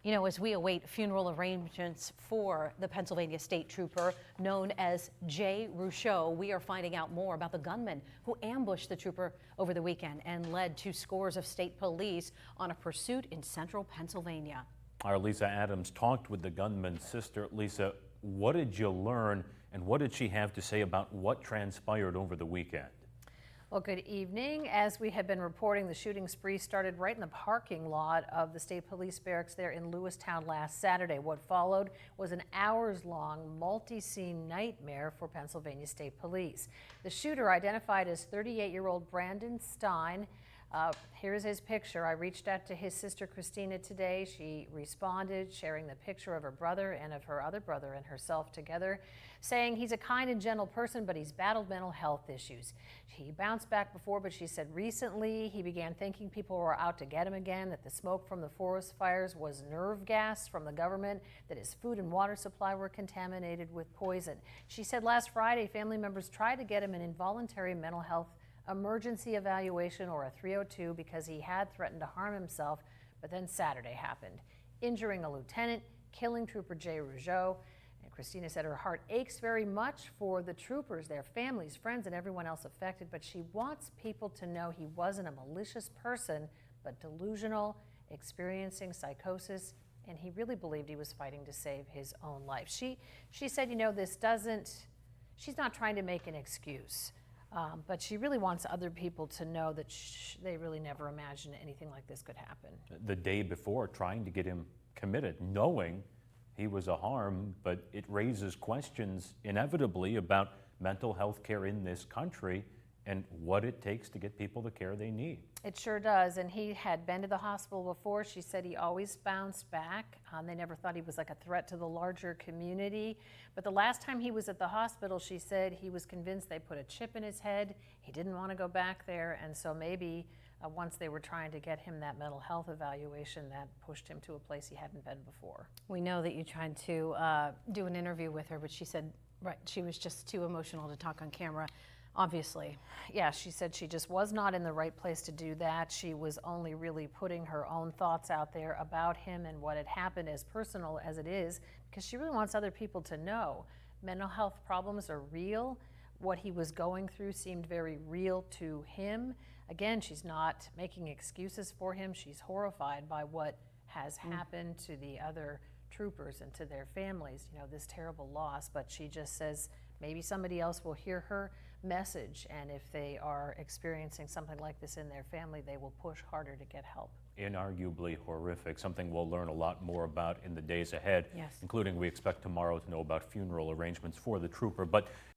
You know, as we await funeral arrangements for the Pennsylvania State Trooper known as Jay Rougeau, we are finding out more about the gunman who ambushed the trooper over the weekend and led to scores of state police on a pursuit in central Pennsylvania. Our Lisa Adams talked with the gunman's sister. Lisa, what did you learn and what did she have to say about what transpired over the weekend? Well, good evening. As we have been reporting, the shooting spree started right in the parking lot of the state police barracks there in Lewistown last Saturday. What followed was an hours-long multi-scene nightmare for Pennsylvania State Police. The shooter, identified as 38-year-old Brandon Stein, here's his picture. I reached out to his sister Christina today. She responded, sharing the picture of her brother and of her other brother and herself together, saying he's a kind and gentle person, but he's battled mental health issues. He bounced back before, but she said recently he began thinking people were out to get him again, that the smoke from the forest fires was nerve gas from the government, that his food and water supply were contaminated with poison. She said last Friday family members tried to get him an involuntary mental health emergency evaluation, or a 302, because he had threatened to harm himself, but then Saturday happened, injuring a lieutenant, killing Trooper Jay Rougeau. And Christina said her heart aches very much for the troopers, their families, friends, and everyone else affected, but she wants people to know he wasn't a malicious person, but delusional, experiencing psychosis, and he really believed he was fighting to save his own life. She said, you know, she's not trying to make an excuse. But she really wants other people to know that they really never imagined anything like this could happen. The day before, trying to get him committed, knowing he was a harm, but it raises questions inevitably about mental health care in this country and what it takes to get people the care they need. It sure does, and he had been to the hospital before. She said he always bounced back. They never thought he was like a threat to the larger community. But the last time he was at the hospital, she said he was convinced they put a chip in his head. He didn't want to go back there, and so maybe once they were trying to get him that mental health evaluation, that pushed him to a place he hadn't been before. We know that you tried to do an interview with her, but she said she was just too emotional to talk on camera. Obviously. Yeah, she said she just was not in the right place to do that. She was only really putting her own thoughts out there about him and what had happened, as personal as it is, because she really wants other people to know mental health problems are real. What he was going through seemed very real to him. Again, she's not making excuses for him. She's horrified by what has happened to the other troopers and to their families, you know, this terrible loss. But she just says maybe somebody else will hear her message, and if they are experiencing something like this in their family, they will push harder to get help. Inarguably horrific, something we'll learn a lot more about in the days ahead, yes, including we expect tomorrow to know about funeral arrangements for the trooper. But